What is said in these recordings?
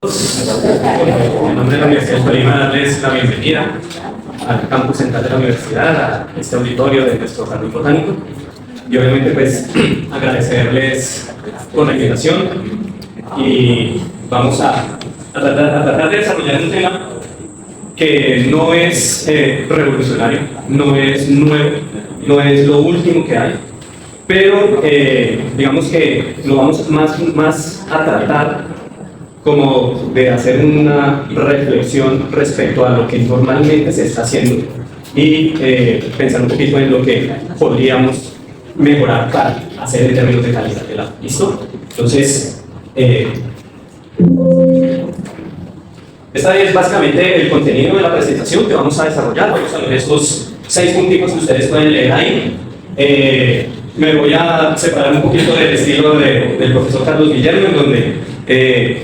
En nombre de la Universidad de Tolima, darles la bienvenida al campus central de la universidad, a este auditorio de nuestro jardín botánico, y obviamente pues agradecerles por la invitación. Y vamos a tratar de desarrollar un tema que no es revolucionario, no es nuevo, no es lo último que hay, pero digamos que lo vamos más a tratar como de hacer una reflexión respecto a lo que normalmente se está haciendo y pensar un poquito en lo que podríamos mejorar para hacer en términos de calidad del agua. ¿Listo? Entonces, esta es básicamente el contenido de la presentación que vamos a desarrollar. Vamos a ver estos 6 puntos que ustedes pueden leer ahí. Me voy a separar un poquito del estilo del profesor Carlos Guillermo, en donde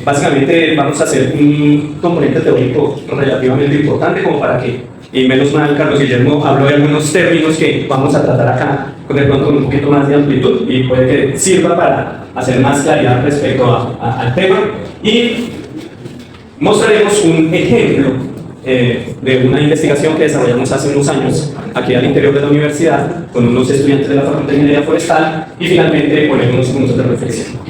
básicamente vamos a hacer un componente teórico relativamente importante, como para que, y menos mal Carlos Guillermo habló de algunos términos que vamos a tratar acá de pronto con un poquito más de amplitud, y puede que sirva para hacer más claridad respecto al tema. Y mostraremos un ejemplo de una investigación que desarrollamos hace unos años aquí al interior de la universidad con unos estudiantes de la Facultad de Ingeniería Forestal, y finalmente ponemos unos puntos de reflexión.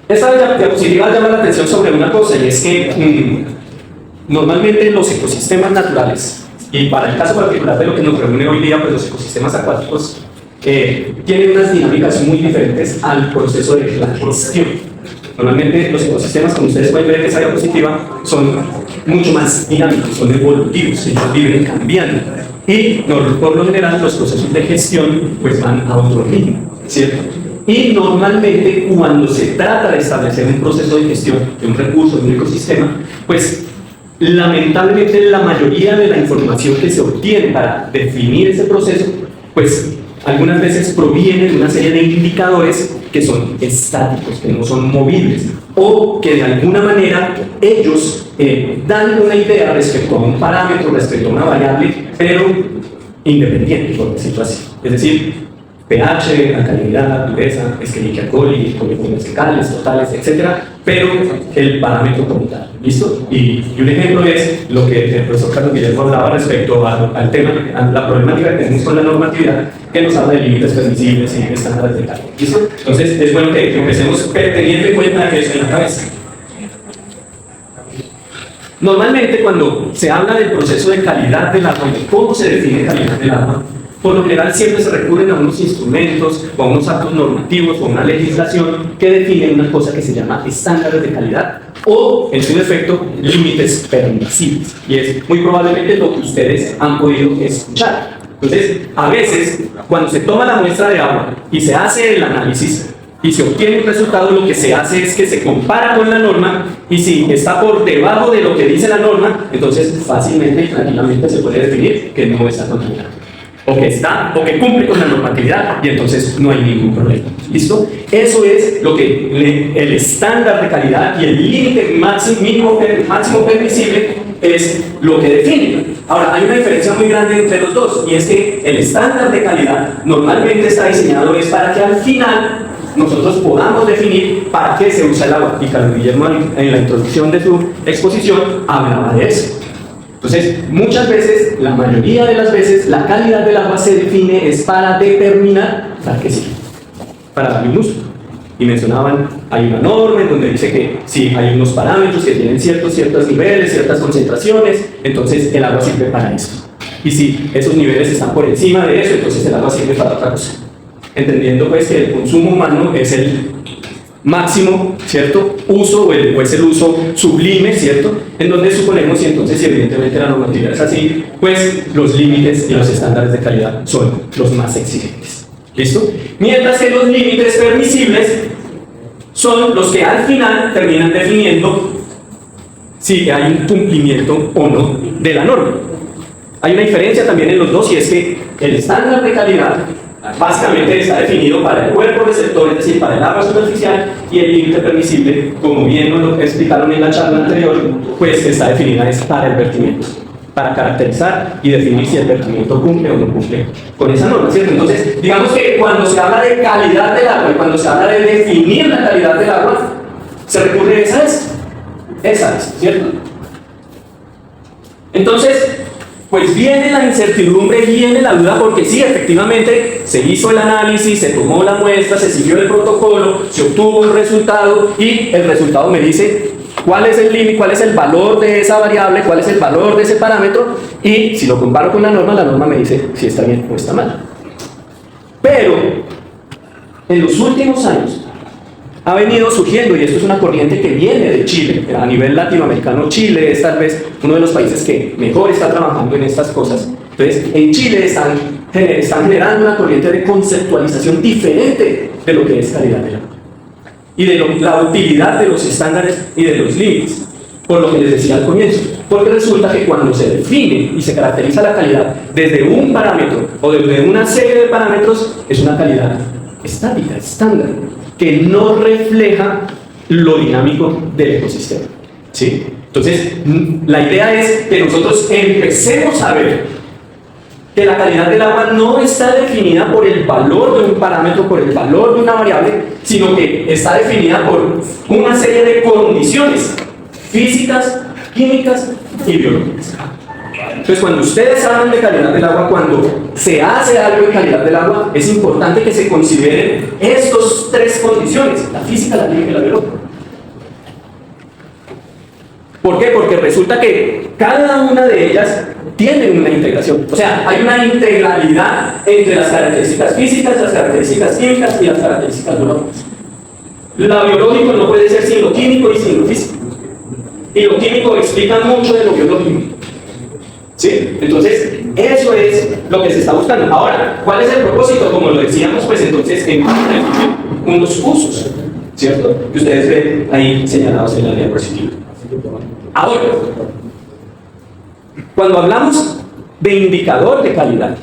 Esta diapositiva llama la atención sobre una cosa, y es que normalmente los ecosistemas naturales, y para el caso particular de lo que nos reúne hoy día, pues los ecosistemas acuáticos tienen unas dinámicas muy diferentes al proceso de la gestión. Normalmente los ecosistemas, como ustedes pueden ver en esa diapositiva, son mucho más dinámicos, son evolutivos, ellos viven cambiando, y por lo general los procesos de gestión pues van a otro ritmo, ¿cierto? Y normalmente cuando se trata de establecer un proceso de gestión de un recurso, de un ecosistema, pues lamentablemente la mayoría de la información que se obtiene para definir ese proceso, pues algunas veces proviene de una serie de indicadores que son estáticos, que no son movibles, o que de alguna manera ellos dan una idea respecto a un parámetro, respecto a una variable, pero independiente, por decirlo así. Es decir, pH, alcalinidad, dureza, Escherichia coli, condiciones fecales, totales, etc. Pero el parámetro como tal. ¿Listo? Y un ejemplo es lo que el profesor Carlos Guillermo hablaba respecto al tema, a la problemática que tenemos con la normatividad, que nos habla de límites permisibles y estándares de calidad. ¿Listo? Entonces es bueno que empecemos teniendo en cuenta eso en la cabeza. Normalmente cuando se habla del proceso de calidad del agua, de cómo se define calidad del agua, por lo general siempre se recurren a unos instrumentos o a unos actos normativos o a una legislación que define una cosa que se llama estándares de calidad, o en su defecto límites permisibles, y es muy probablemente lo que ustedes han podido escuchar. Entonces, a veces cuando se toma la muestra de agua y se hace el análisis y se obtiene un resultado, lo que se hace es que se compara con la norma, y si está por debajo de lo que dice la norma, entonces fácilmente y tranquilamente se puede definir que no está contaminado, o que cumple con la normatividad, y entonces no hay ningún problema. ¿Listo? Eso es lo que el estándar de calidad y el límite máximo permisible es lo que define. Ahora, hay una diferencia muy grande entre los dos, y es que el estándar de calidad normalmente está diseñado es para que al final nosotros podamos definir para qué se usa el agua, y Carlos Guillermo en la introducción de su exposición hablaba de eso. Entonces, muchas veces, la mayoría de las veces, la calidad del agua se define es para determinar para qué sirve, para darle un uso. Y mencionaban, hay una norma en donde dice que si hay unos parámetros que tienen ciertos niveles, ciertas concentraciones, entonces el agua sirve para eso. Y si esos niveles están por encima de eso, entonces el agua sirve para otra cosa. Entendiendo pues que el consumo humano es el máximo, ¿cierto?, uso, o es el uso sublime, ¿cierto?, en donde suponemos, y entonces si evidentemente la normatividad es así, pues los límites y los estándares de calidad son los más exigentes. ¿Listo? Mientras que los límites permisibles son los que al final terminan definiendo si hay un cumplimiento o no de la norma. Hay una diferencia también en los dos, y es que el estándar de calidad básicamente está definido para el cuerpo receptor, es decir, para el agua superficial, y el límite permisible, como bien nos lo explicaron en la charla anterior, pues está definida es para el vertimiento, para caracterizar y definir si el vertimiento cumple o no cumple con esa norma, ¿cierto? Entonces, digamos que cuando se habla de calidad del agua y cuando se habla de definir la calidad del agua, se recurre esa es, ¿cierto? Entonces, pues viene la incertidumbre, viene la duda, porque sí, efectivamente, se hizo el análisis, se tomó la muestra, se siguió el protocolo, se obtuvo un resultado y el resultado me dice cuál es el límite, cuál es el valor de esa variable, cuál es el valor de ese parámetro, y si lo comparo con la norma me dice si está bien o está mal. Pero, en los últimos años, ha venido surgiendo, y esto es una corriente que viene de Chile, a nivel latinoamericano. Chile es tal vez uno de los países que mejor está trabajando en estas cosas. Entonces, en Chile están generando una corriente de conceptualización diferente de lo que es calidad del agua y de la utilidad de los estándares y de los límites, por lo que les decía al comienzo. Porque resulta que cuando se define y se caracteriza la calidad desde un parámetro o desde una serie de parámetros, es una calidad estática, estándar, que no refleja lo dinámico del ecosistema, ¿sí? Entonces, la idea es que nosotros empecemos a ver que la calidad del agua no está definida por el valor de un parámetro, por el valor de una variable, sino que está definida por una serie de condiciones físicas, químicas y biológicas. Entonces, cuando ustedes hablan de calidad del agua, cuando se hace algo en calidad del agua, es importante que se consideren estas tres condiciones: la física, la química y la biológica. ¿Por qué? Porque resulta que cada una de ellas tiene una integración. O sea, hay una integralidad entre las características físicas, las características químicas y las características biológicas. Lo biológico no puede ser sin lo químico y sin lo físico. Y lo químico explica mucho de lo biológico. ¿Sí? Entonces, eso es lo que se está buscando. Ahora, ¿cuál es el propósito? Como lo decíamos, pues entonces, en unos usos, ¿cierto? Que ustedes ven ahí señalados en la diapositiva. Ahora, cuando hablamos de indicador de calidad,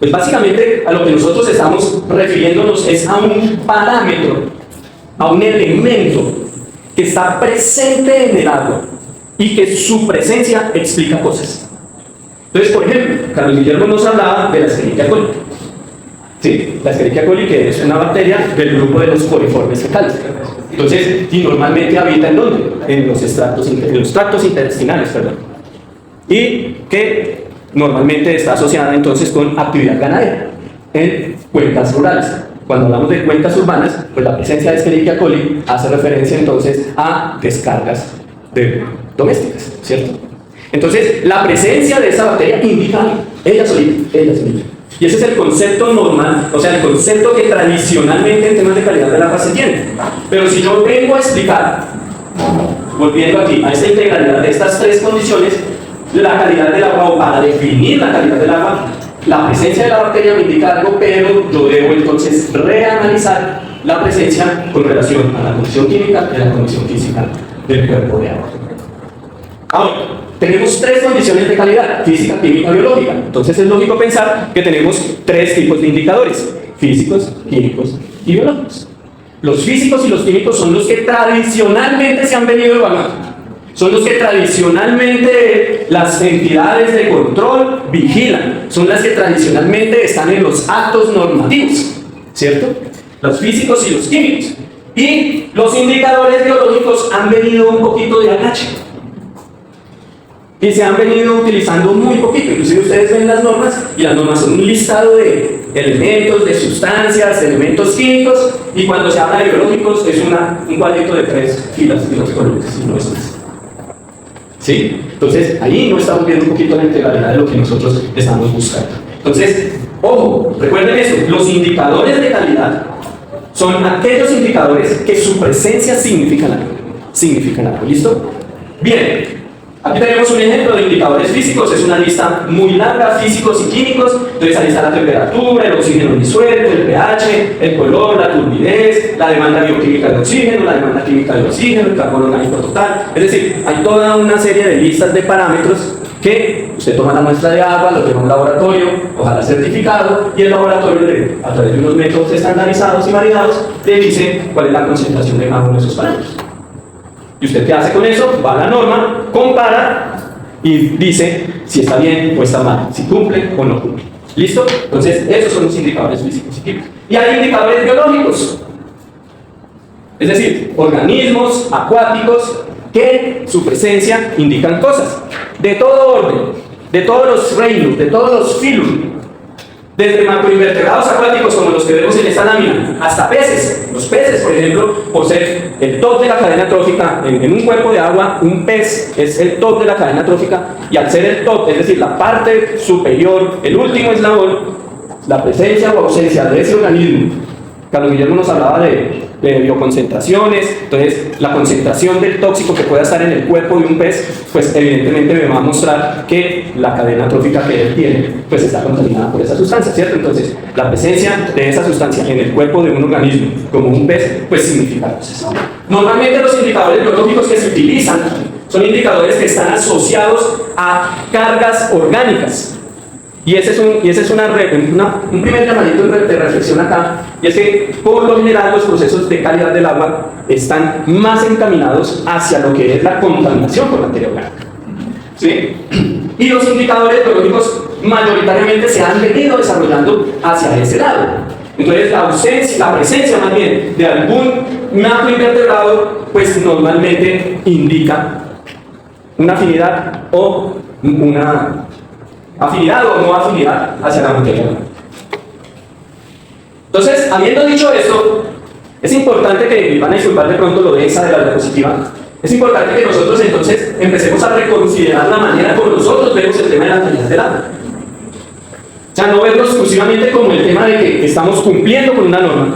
pues básicamente a lo que nosotros estamos refiriéndonos es a un parámetro, a un elemento que está presente en el agua y que su presencia explica cosas. Entonces, por ejemplo, Carlos Guillermo nos hablaba de la Escherichia coli. Sí, la Escherichia coli, que es una bacteria del grupo de los coliformes fecales. Entonces, y normalmente habita ¿en dónde? En los tractos intestinales, perdón. Y que normalmente está asociada entonces con actividad ganadera en cuencas rurales. Cuando hablamos de cuencas urbanas, pues la presencia de Escherichia coli hace referencia entonces a descargas domésticas, ¿cierto? Entonces, la presencia de esa bacteria indica ella solita. Y ese es el concepto normal, o sea, el concepto que tradicionalmente en temas de calidad del agua se tiene. Pero si yo vengo a explicar, volviendo aquí a esta integralidad de estas tres condiciones, la calidad del agua, o para definir la calidad del agua, la presencia de la bacteria me indica algo, pero yo debo entonces reanalizar la presencia con relación a la condición química y a la condición física del cuerpo de agua. Ahora, tenemos tres condiciones de calidad: física, química y biológica. Entonces es lógico pensar que tenemos tres tipos de indicadores: físicos, químicos y biológicos. Los físicos y los químicos son los que tradicionalmente se han venido evaluando. Son los que tradicionalmente las entidades de control vigilan. Son las que tradicionalmente están en los actos normativos, ¿cierto? Los físicos y los químicos. Y los indicadores biológicos han venido un poquito de agache. Y se han venido utilizando muy poquito. Inclusive ustedes ven las normas, y las normas son un listado de elementos, de sustancias, de elementos químicos, y cuando se habla de biológicos es un cuadrito de 3 filas y 2 columnas, y no es más. ¿Sí? Entonces, ahí no estamos viendo un poquito la integralidad de lo que nosotros estamos buscando. Entonces, ojo, recuerden eso: los indicadores de calidad son aquellos indicadores que su presencia significan algo. ¿Listo? Bien. Aquí tenemos un ejemplo de indicadores físicos. Es una lista muy larga: físicos y químicos. Entonces ahí está la temperatura, el oxígeno disuelto, el pH, el color, la turbidez, la demanda bioquímica de oxígeno, la demanda química de oxígeno, el carbono orgánico total. Es decir, hay toda una serie de listas de parámetros que usted toma la muestra de agua, lo lleva a un laboratorio, ojalá certificado, y el laboratorio, a través de unos métodos estandarizados y validados, le dice cuál es la concentración de cada uno de esos parámetros. ¿Y usted qué hace con eso? Va a la norma, compara y dice si está bien o está mal, si cumple o no cumple. ¿Listo? Entonces, esos son los indicadores físicos y químicos. Y hay indicadores biológicos. Es decir, organismos acuáticos que su presencia indican cosas de todo orden, de todos los reinos, de todos los filum, desde macroinvertebrados acuáticos como los que vemos en esta lámina, hasta peces. Los peces, por ejemplo, por ser el top de la cadena trófica, en un cuerpo de agua, un pez es el top de la cadena trófica, y al ser el top, es decir, la parte superior, el último eslabón, la presencia o ausencia de ese organismo. Carlos Guillermo nos hablaba de bioconcentraciones, entonces la concentración del tóxico que pueda estar en el cuerpo de un pez, pues evidentemente me va a mostrar que la cadena trófica que él tiene, pues está contaminada por esa sustancia, ¿cierto? Entonces, la presencia de esa sustancia en el cuerpo de un organismo, como un pez, pues significa cosas. Normalmente los indicadores biológicos que se utilizan son indicadores que están asociados a cargas orgánicas. Y ese es un primer llamadito de reflexión acá, y es que por lo general los procesos de calidad del agua están más encaminados hacia lo que es la contaminación por materia orgánica. ¿Sí? Y los indicadores biológicos mayoritariamente se han venido desarrollando hacia ese lado. Entonces la presencia más bien de algún macroinvertebrado, pues normalmente indica una afinidad o una afinidad o no afinidad hacia la materia. Entonces, habiendo dicho esto, es importante que, y van a disculpar de pronto lo densa de la diapositiva, es importante que nosotros entonces empecemos a reconsiderar la manera como nosotros vemos el tema de la calidad del agua. O sea, no verlo exclusivamente como el tema de que estamos cumpliendo con una norma,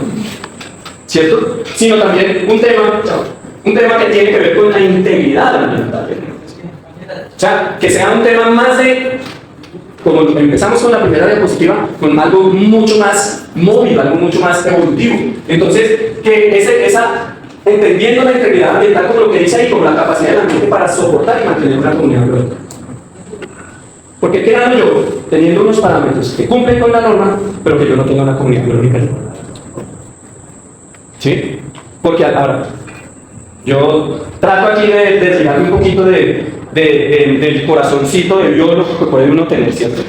¿cierto? Sino también un tema que tiene que ver con la integridad ambiental. O sea, que sea un tema más de, como empezamos con la primera diapositiva, con algo mucho más móvil, algo mucho más evolutivo. Entonces, que entendiendo la integridad ambiental como lo que dice ahí, como la capacidad del ambiente para soportar y mantener una comunidad biológica. Porque ¿qué gano yo? Teniendo unos parámetros que cumplen con la norma, pero que yo no tenga una comunidad biológica. ¿Sí? Porque ahora, yo trato aquí de desligarme un poquito del corazoncito de biólogo que puede uno tener, ¿cierto?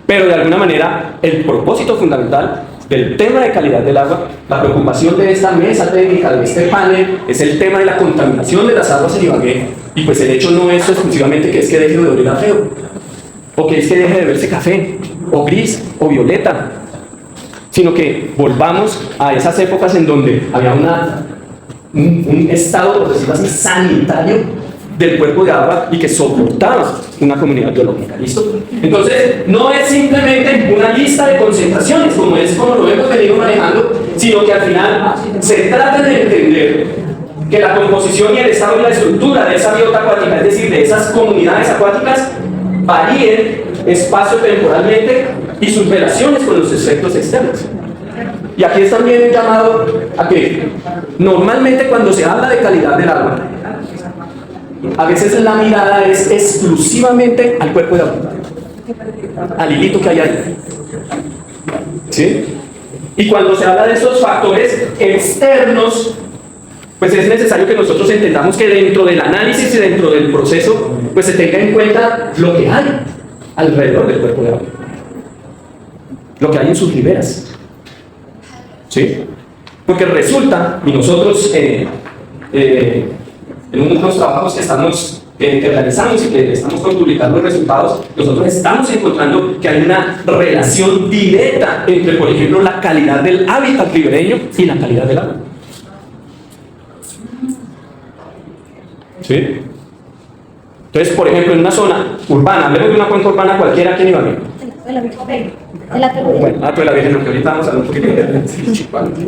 Pero de alguna manera, el propósito fundamental del tema de calidad del agua, la preocupación de esta mesa técnica, de este panel, es el tema de la contaminación de las aguas en Ibagué. Y pues el hecho no es exclusivamente que es que deje de oler a feo, o que es que deje de verse café, o gris, o violeta, sino que volvamos a esas épocas en donde había un estado, por decirlo así, sanitario del cuerpo de agua y que soportaba una comunidad biológica. ¿Listo? Entonces, no es simplemente una lista de concentraciones, como lo hemos venido manejando, sino que al final se trata de entender que la composición y el estado y la estructura de esa biota acuática, es decir, de esas comunidades acuáticas, varíen espacio-temporalmente y sus relaciones con los efectos externos. Y aquí es también un llamado a que normalmente cuando se habla de calidad del agua, a veces la mirada es exclusivamente al cuerpo de agua, al hilito que hay ahí. ¿Sí? Y cuando se habla de esos factores externos, pues es necesario que nosotros entendamos que dentro del análisis y dentro del proceso, pues se tenga en cuenta lo que hay alrededor del cuerpo de agua, lo que hay en sus riberas. ¿Sí? Porque resulta, y nosotros en unos trabajos que estamos realizamos y que estamos publicando los resultados, nosotros estamos encontrando que hay una relación directa entre, por ejemplo, la calidad del hábitat ribereño y la calidad del agua. ¿Sí? Entonces, por ejemplo, en una zona urbana, hablemos de una cuenca urbana cualquiera aquí en Ibagué. Bueno, Hato de la Virgen, lo que ahorita vamos a hablar un poquito.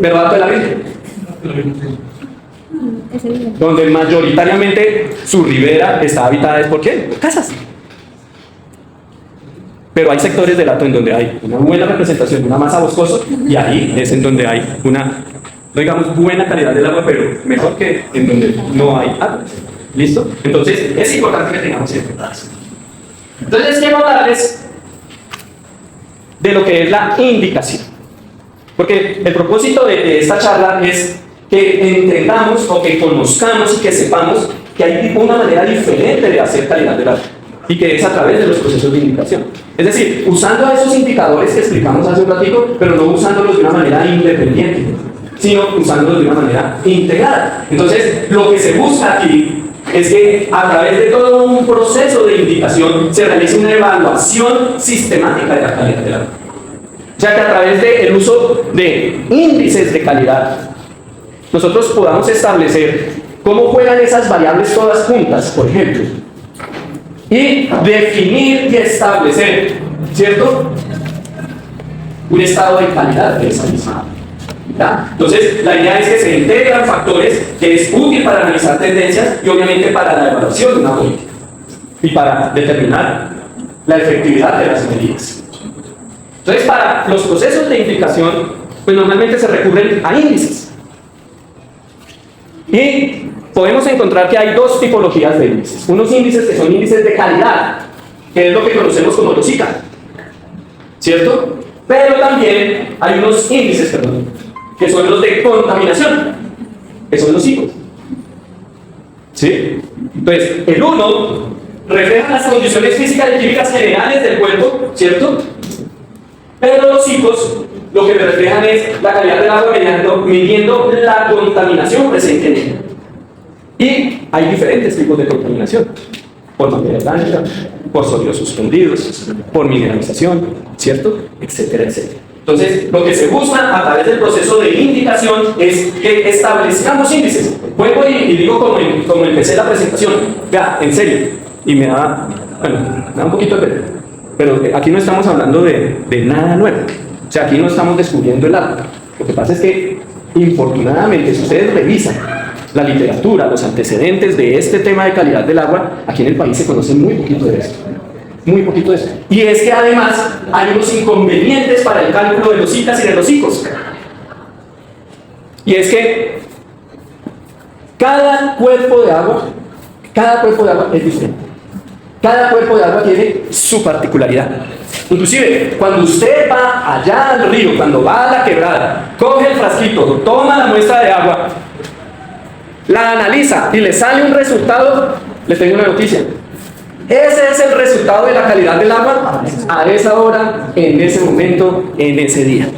Pero Hato de la Virgen, donde mayoritariamente su ribera está habitada, ¿es por qué? Por casas. Pero hay sectores del Hato en donde hay una buena representación de una masa boscosa, y ahí es en donde hay una, digamos, buena calidad del agua, pero mejor que en donde no hay árboles. ¿Listo? Entonces, es importante que tengamos en cuenta eso. Entonces, quiero hablarles de lo que es la indicación. Porque el propósito de esta charla es que entendamos o que conozcamos y que sepamos que hay una manera diferente de hacer calidad del agua, y que es a través de los procesos de indicación. Es decir, usando esos indicadores que explicamos hace un ratito, pero no usándolos de una manera independiente, sino usándolo de una manera integrada. Entonces, lo que se busca aquí es que a través de todo un proceso de indicación se realice una evaluación sistemática de la calidad del agua. O sea, que a través del uso de índices de calidad, nosotros podamos establecer cómo juegan esas variables todas juntas, por ejemplo, y definir y establecer, ¿cierto?, un estado de calidad de esa misma agua. ¿Ya? Entonces, la idea es que se integran factores que es útil para analizar tendencias y obviamente para la evaluación de una política y para determinar la efectividad de las medidas. Entonces, para los procesos de indicación, pues normalmente se recurren a índices. Y podemos encontrar que hay dos tipologías de índices. Unos índices que son índices de calidad, que es lo que conocemos como los ICA, ¿cierto? Pero también hay unos índices, que son los de contaminación, que son los ICOs. ¿Sí? Entonces, el uno refleja las condiciones físicas y químicas generales del cuerpo, ¿cierto? Pero los ICOs lo que me reflejan es la calidad del agua midiendo la contaminación presente en ella. Y hay diferentes tipos de contaminación: por materia orgánica, por sólidos suspendidos, por mineralización, ¿cierto? Etcétera, etcétera. Entonces, lo que se busca a través del proceso de indicación es que establezcamos índices. Vuelvo y digo como empecé la presentación. Vea, en serio, y me da un poquito de pena, pero aquí no estamos hablando de nada nuevo. O sea, aquí no estamos descubriendo el agua. Lo que pasa es que, infortunadamente, si ustedes revisan la literatura, los antecedentes de este tema de calidad del agua, aquí en el país se conoce muy poquito de esto. Muy poquito de esto. Y es que además hay unos inconvenientes para el cálculo de los ICAs y de los ICOs. Y es que cada cuerpo de agua es diferente. Cada cuerpo de agua tiene su particularidad. Inclusive, cuando usted va allá al río, cuando va a la quebrada, coge el frasquito, toma la muestra de agua, la analiza y le sale un resultado, les tengo una noticia. Ese es el resultado de la calidad del agua a esa hora, en ese momento, en ese día.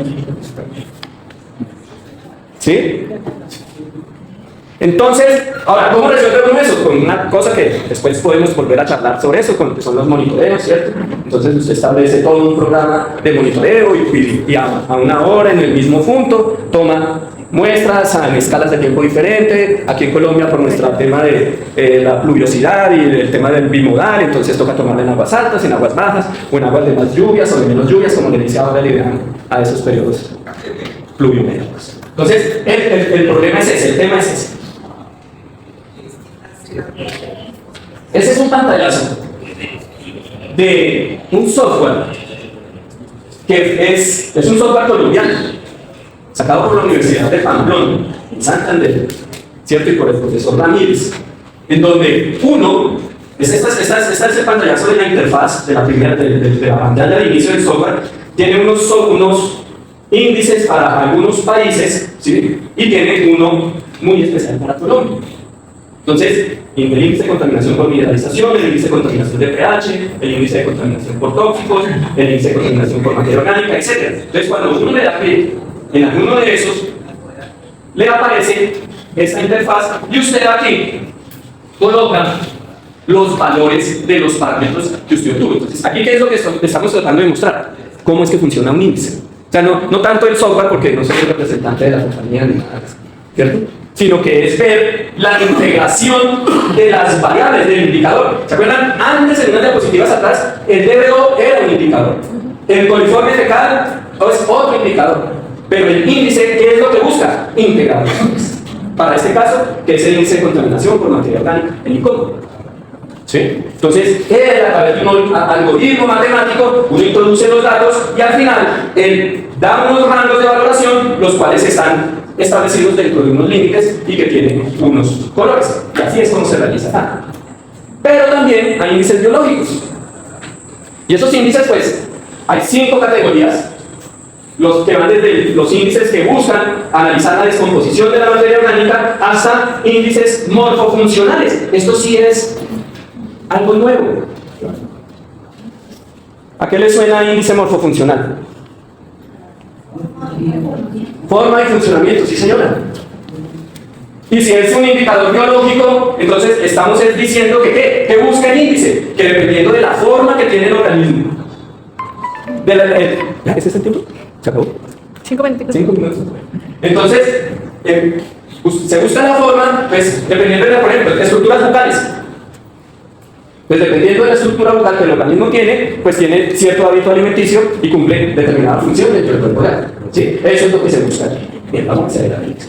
¿Sí? Entonces, ahora, ¿cómo resolvemos eso? Con una cosa que después podemos volver a charlar sobre eso, con lo que son los monitoreos, ¿cierto? Entonces usted establece todo un programa de monitoreo y a una hora en el mismo punto toma muestras en escalas de tiempo diferentes. Aquí en Colombia, por nuestro tema de la pluviosidad y el tema del bimodal, entonces toca tomarla en aguas altas, en aguas bajas, o en aguas de más lluvias o de menos lluvias, como le decía ahora el ideal a esos periodos pluviométricos. Entonces, el problema es ese, el tema es ese. Ese es un pantallazo de un software que es un software colombiano, sacado por la Universidad de Pamplona, en Santander, ¿cierto? Y por el profesor Ramírez, en donde este es el pantallazo de la interfaz, de la pantalla de inicio del software, tiene unos índices para algunos países, ¿sí? Y tiene uno muy especial para Colombia. Entonces, el índice de contaminación por mineralización, el índice de contaminación de pH, el índice de contaminación por tóxicos, el índice de contaminación por materia orgánica, etc. Entonces, cuando uno le da clic en alguno de esos, le aparece esta interfaz y usted aquí coloca los valores de los parámetros que usted obtuvo. Entonces, aquí, ¿qué es lo que estamos tratando de mostrar? ¿Cómo es que funciona un índice? O sea, no tanto el software, porque no soy el representante de la compañía ni nada, ¿cierto? Sino que es ver la integración de las variables del indicador. ¿Se acuerdan? Antes, en unas diapositivas atrás, el DBO era un indicador. El coliforme fecal es otro indicador. Pero el índice, ¿qué es lo que busca? Integrar. Para este caso, que es el índice de contaminación por materia orgánica, el ICOM. ¿Sí? Entonces, a través de un algoritmo matemático, uno introduce los datos y al final, él da unos rangos de valoración, los cuales están establecidos dentro de unos límites y que tienen unos colores. Y así es como se realiza acá. Pero también hay índices biológicos. Y esos índices, pues, hay 5 categorías. Los que van desde los índices que buscan analizar la descomposición de la materia orgánica hasta índices morfofuncionales. Esto sí es algo nuevo. ¿A qué le suena índice morfofuncional? Forma y funcionamiento, sí señora. Y si es un indicador biológico, entonces estamos diciendo que ¿qué? ¿Qué busca el índice? Que dependiendo de la forma que tiene el organismo. ¿Ya ese es el tiempo? ¿Se acabó? 5 minutos. 5 minutos. Entonces, se busca la forma, pues dependiendo de, por ejemplo, estructuras bucales. Pues dependiendo de la estructura bucal que el organismo tiene, pues tiene cierto hábito alimenticio y cumple determinada función dentro del cuerpo real. ¿Sí? Eso es lo que se busca aquí. Bien, vamos a hacer la lista.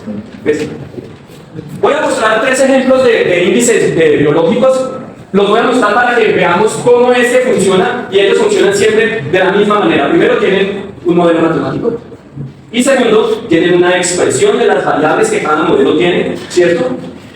Voy a mostrar 3 ejemplos de índices biológicos. Los voy a mostrar para que veamos cómo funciona, y ellos funcionan siempre de la misma manera. Primero tienen un modelo matemático y segundo tienen una expresión de las variables que cada modelo tiene, ¿cierto?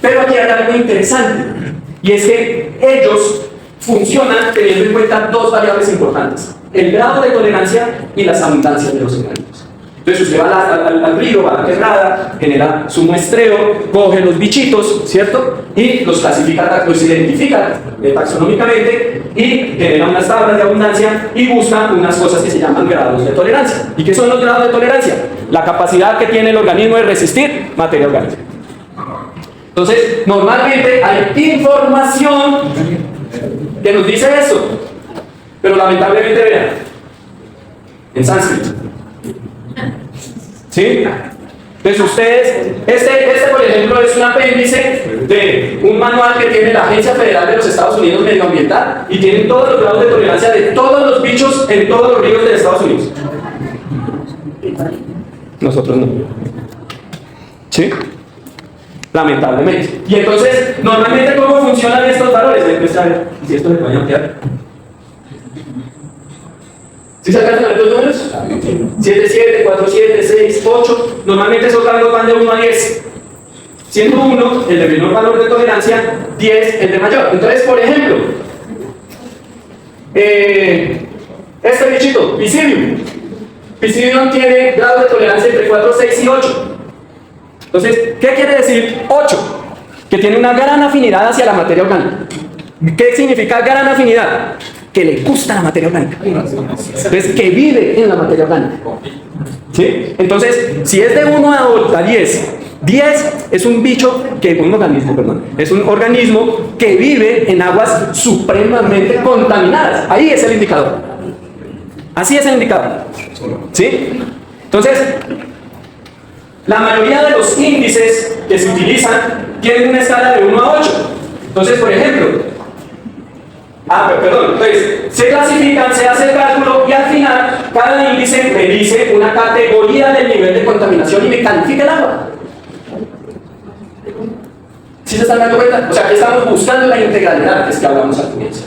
Pero aquí hay algo interesante, y es que ellos funcionan teniendo en cuenta 2 variables importantes: el grado de tolerancia y las abundancias de los organismos. Entonces usted va al río, va a la quebrada, genera su muestreo, coge los bichitos, ¿cierto? Y los clasifica, los identifica taxonómicamente y genera unas tablas de abundancia y busca unas cosas que se llaman grados de tolerancia. ¿Y qué son los grados de tolerancia? La capacidad que tiene el organismo de resistir materia orgánica. Entonces, normalmente hay información que nos dice eso, pero lamentablemente, vean, en sánscrito. ¿Sí? Entonces ustedes, este por ejemplo es un apéndice de un manual que tiene la Agencia Federal de los Estados Unidos Medioambiental y tienen todos los grados de tolerancia de todos los bichos en todos los ríos de Estados Unidos. Nosotros no. ¿Sí? Lamentablemente. Y entonces, normalmente, ¿cómo funcionan estos valores? Si esto le puede ampliar. ¿Sí se alcanzan a ver los números? 7, 7, 4, 7, 6, 8. Normalmente esos rangos van de 1 a 10. Siendo 1 el de menor valor de tolerancia, 10 el de mayor. Entonces, por ejemplo, este bichito, Pisidium. Pisidium tiene grado de tolerancia entre 4, 6 y 8. Entonces, ¿qué quiere decir 8? Que tiene una gran afinidad hacia la materia orgánica. ¿Qué significa gran afinidad? Que le gusta la materia orgánica. Entonces, que vive en la materia orgánica. ¿Sí? Entonces, si es de 1 a 10, 10 es un bicho es un organismo que vive en aguas supremamente contaminadas. Ahí es el indicador. Así es el indicador. ¿Sí? Entonces, la mayoría de los índices que se utilizan tienen una escala de 1 a 8. Entonces, por ejemplo, entonces, se clasifican, se hace el cálculo y al final cada índice me dice una categoría del nivel de contaminación y me califica el agua. ¿Sí se están dando cuenta? O sea, que estamos buscando la integralidad que es que hablamos al comienzo.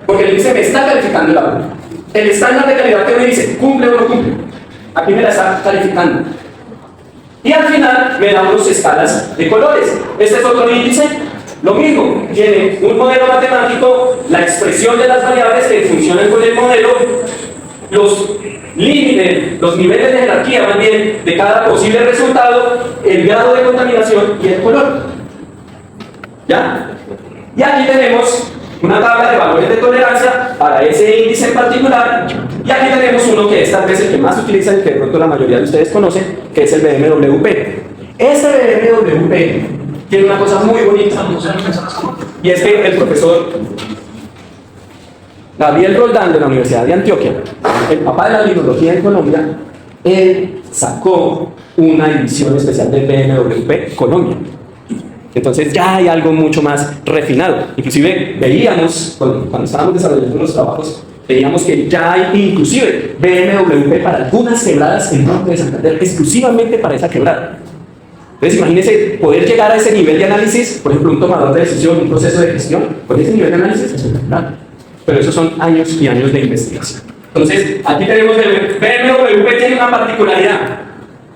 Porque el índice me está calificando el agua. El estándar de calidad que me dice, ¿cumple o no cumple? Aquí me la está calificando. Y al final me da unas escalas de colores. Este es otro índice. Lo mismo, tiene un modelo matemático, la expresión de las variables que funcionan con el modelo, los niveles de jerarquía más bien de cada posible resultado, el grado de contaminación y el color. ¿Ya? Y aquí tenemos una tabla de valores de tolerancia para ese índice en particular, y aquí tenemos uno que es tal vez el que más se utiliza y que de pronto la mayoría de ustedes conocen, que es el BMWP. Este BMWP tiene una cosa muy bonita, y es que el profesor Gabriel Roldán de la Universidad de Antioquia, el papá de la limnología en Colombia, él sacó una edición especial del BMWP Colombia. Entonces ya hay algo mucho más refinado. Inclusive veíamos, cuando estábamos desarrollando los trabajos, veíamos que ya hay inclusive BMWP para algunas quebradas en norte de Santander, exclusivamente para esa quebrada. Entonces imagínense poder llegar a ese nivel de análisis, por ejemplo un tomador de decisión, un proceso de gestión, con ese nivel de análisis es espectacular. Pero esos son años y años de investigación. Entonces aquí tenemos el BMWP tiene una particularidad,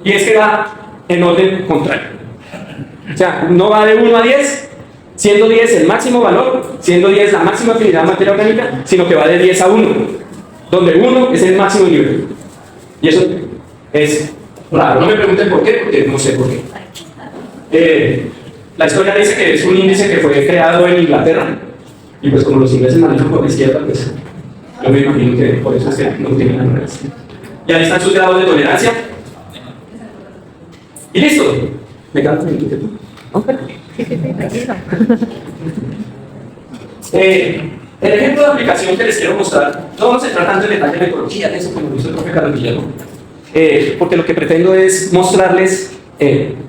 y es que va en orden contrario. O sea, no va de 1 a 10, siendo 10 el máximo valor, siendo 10 la máxima afinidad materia orgánica, sino que va de 10 a 1, donde 1 es el máximo nivel. Y eso es raro. No me pregunten por qué, porque no sé por qué. La historia dice que es un índice que fue creado en Inglaterra, y pues como los ingleses manejan por la izquierda, pues yo me imagino que por eso es que no tienen la nueva. Y ahí están sus grados de tolerancia. Y listo. ¿Me quedan 3 minutos? Okay. El ejemplo de aplicación que les quiero mostrar, no vamos a entrar tanto en detalle en ecología, de eso como lo hizo el profe Carlos Guillermo, porque lo que pretendo es mostrarles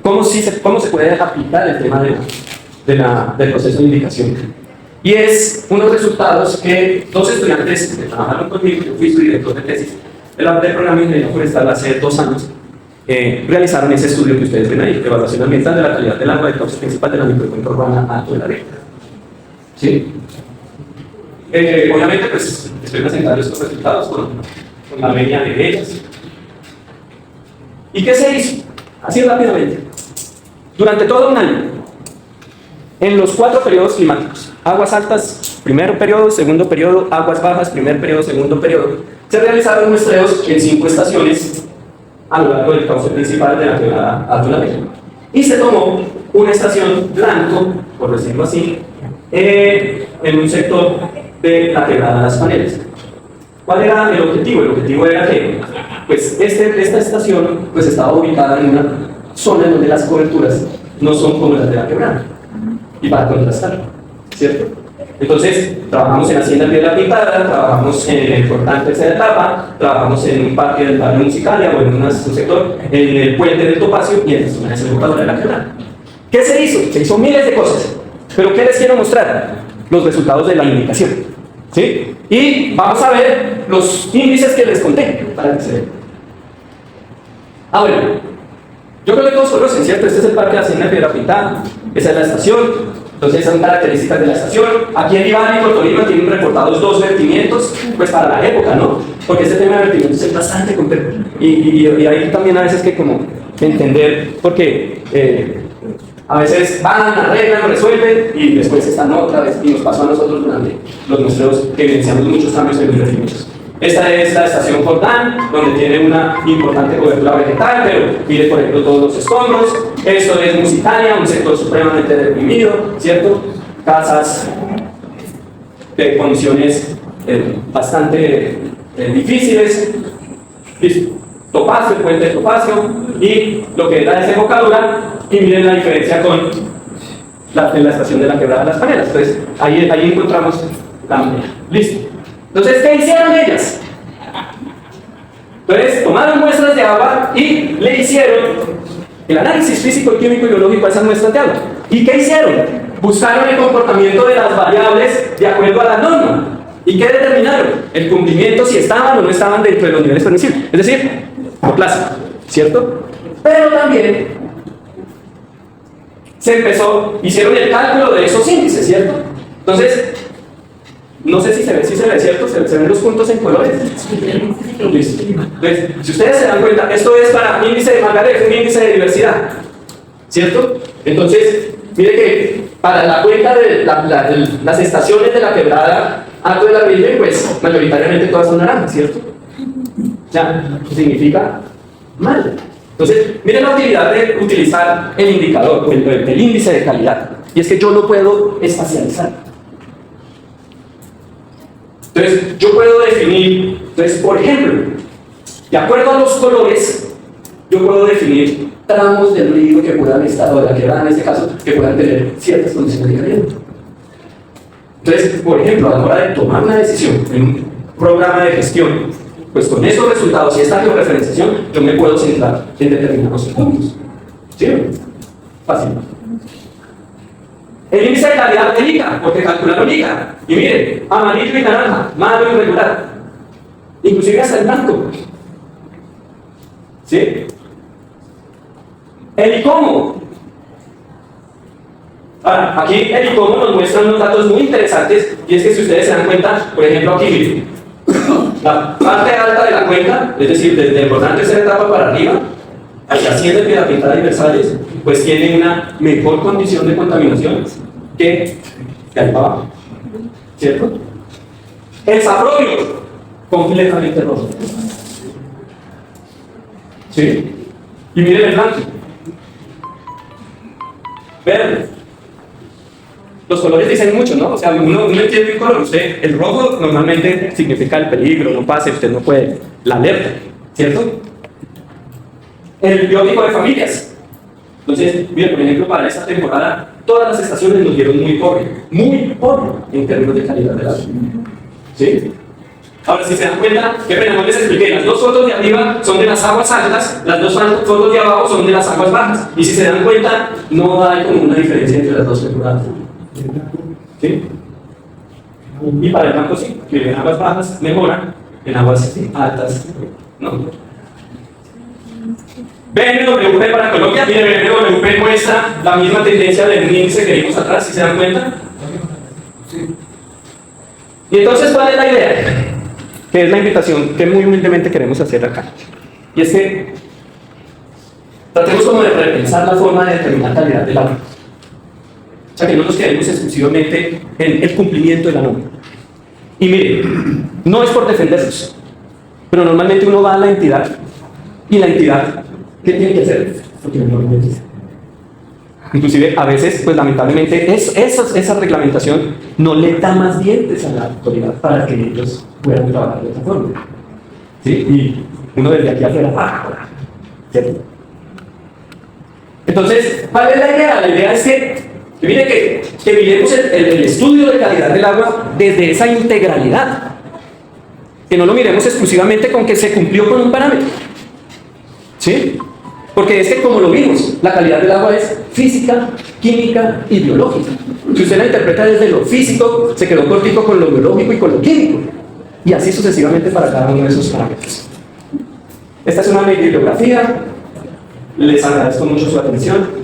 cómo se puede aplicar el tema del proceso de indicación. Y es unos resultados que 2 estudiantes que trabajaron conmigo, yo fui su director de tesis del programa de Ingeniería Forestal hace 2 años, realizaron ese estudio que ustedes ven ahí, evaluación ambiental de la calidad del agua del cauce principal de la microcuenca urbana Alto de la Vega. ¿Sí? Obviamente, pues, estoy presentando estos resultados con la media de ellas. ¿Y qué se hizo? Así rápidamente. Durante todo un año, en los 4 periodos climáticos, aguas altas, primer periodo, segundo periodo, aguas bajas, primer periodo, segundo periodo, se realizaron muestreos en 5 estaciones a lo largo del cauce principal de la quebrada Alto de la Vega. Y se tomó una estación blanco, por decirlo así, en un sector de la quebrada Las Panelas. ¿Cuál era el objetivo? El objetivo era que pues, esta estación pues, estaba ubicada en una zona en donde las coberturas no son como las de la quebrada. Y para contrastar, ¿cierto? Entonces, trabajamos en Hacienda Piedra Pintada, trabajamos en el portal tercera etapa, trabajamos en un parque del barrio Musicalia o en un sector, en el puente del Topacio y en la zona desembocadura de la quebrada. ¿Qué se hizo? Se hizo miles de cosas. ¿Pero qué les quiero mostrar? Los resultados de la indicación. ¿Sí? Y vamos a ver los índices que les conté para que se vean. Bueno, yo creo que todos conocen, ¿cierto? Este es el parque de Hacienda Piedra Pintada, esa es la estación. Entonces son características de la estación. Aquí en Ibárico, Tolima, tienen reportados 2 vertimientos, pues para la época, ¿no? Porque este tema de vertimientos es bastante complejo. Y hay también a veces que como entender, porque a veces van, arreglan, resuelven y después están otra vez. Y nos pasó a nosotros durante los muestreos que evidenciamos muchos cambios en los vertimientos. Esta es la estación Jordán, donde tiene una importante cobertura vegetal, pero mire, por ejemplo, todos los escombros. Esto es Musitania, un sector supremamente deprimido, ¿cierto? Casas de condiciones bastante difíciles. Listo. Topacio, el puente de Topacio, y lo que es la desembocadura, y miren la diferencia con la estación de la quebrada de Las Panelas. Entonces, ahí encontramos la manera. Listo. Entonces, ¿qué hicieron ellas? Entonces, tomaron muestras de agua y le hicieron el análisis físico, químico y biológico a esas muestras de agua. ¿Y qué hicieron? Buscaron el comportamiento de las variables de acuerdo a la norma. ¿Y qué determinaron? El cumplimiento, si estaban o no estaban dentro de los niveles permisibles. Es decir, por plaza, ¿cierto? Pero también hicieron el cálculo de esos índices, ¿cierto? Entonces, no sé si se ve, ¿cierto? ¿Se ven los puntos en colores? Listo. Entonces, si ustedes se dan cuenta, esto es para índice de Margaret, un índice de diversidad, ¿cierto? Entonces, mire que para la cuenta de las estaciones de la quebrada Alto de la Virgen, pues mayoritariamente todas son naranjas, ¿cierto? Ya, significa mal. Entonces, miren la utilidad de utilizar el indicador, el índice de calidad. Y es que yo no puedo espacializar. Entonces, yo puedo definir, por ejemplo, de acuerdo a los colores, yo puedo definir tramos del río que puedan estar, o de la quebrada en este caso, que puedan tener ciertas condiciones de caliente. Entonces, por ejemplo, a la hora de tomar una decisión en un programa de gestión, pues con esos resultados y esta georreferenciación, yo me puedo centrar en determinados puntos. ¿Sí? Fácil. El índice de calidad de ICA, porque calcularon ICA. Y miren, amarillo y naranja, malo y regular. Inclusive hasta el blanco. ¿Sí? El ICOMO. Ahora, aquí el ICOMO nos muestra unos datos muy interesantes, y es que si ustedes se dan cuenta, por ejemplo aquí, miren, la parte alta de la cuenca, es decir, desde el portal tercera etapa para arriba, hacia Hacienda Piedra Pintada y Versalles, pues tiene una mejor condición de contaminación que ahí para abajo, ¿cierto? El saprobio, completamente rojo. ¿Sí? Y miren el blanco. Verde. Los colores dicen mucho, ¿no? O sea, uno entiende el color. Usted, el rojo normalmente significa el peligro, no pase, usted no puede, la alerta, ¿cierto? El biótipo de familias. Entonces, mire, por ejemplo, para esta temporada, todas las estaciones nos dieron muy pobre en términos de calidad del agua. ¿Sí? Ahora, si se dan cuenta, qué pena, no les expliqué, las dos fotos de arriba son de las aguas altas, las dos fotos de abajo son de las aguas bajas. Y si se dan cuenta, no hay como una diferencia entre las dos temporadas. ¿Sí? Y para el campo sí, que en aguas bajas mejora, en aguas altas no. BNWP para Colombia, mire, BNWP muestra la misma tendencia del índice que vimos atrás, si se dan cuenta. Y entonces, ¿cuál es la idea? Que es la invitación que muy humildemente queremos hacer acá. Y es que tratemos como de repensar la forma de determinar calidad del agua. O sea, que no nos quedemos exclusivamente en el cumplimiento de la norma. Y mire, no es por defenderlos, pero normalmente uno va a la entidad y la entidad, ¿qué tiene que hacer? Porque no lo dice. Inclusive, a veces, pues lamentablemente, esa reglamentación no le da más dientes a la autoridad para que ellos puedan trabajar de esa forma. ¿Sí? Y uno desde aquí afuera, ¿cierto? Entonces, ¿cuál es la idea? La idea es que mire que miremos el estudio de calidad del agua desde esa integralidad. Que no lo miremos exclusivamente con que se cumplió con un parámetro. ¿Sí? Porque es que, como lo vimos, la calidad del agua es física, química y biológica. Si usted la interpreta desde lo físico, se quedó cortico con lo biológico y con lo químico. Y así sucesivamente para cada uno de esos parámetros. Esta es una bibliografía. Les agradezco mucho su atención.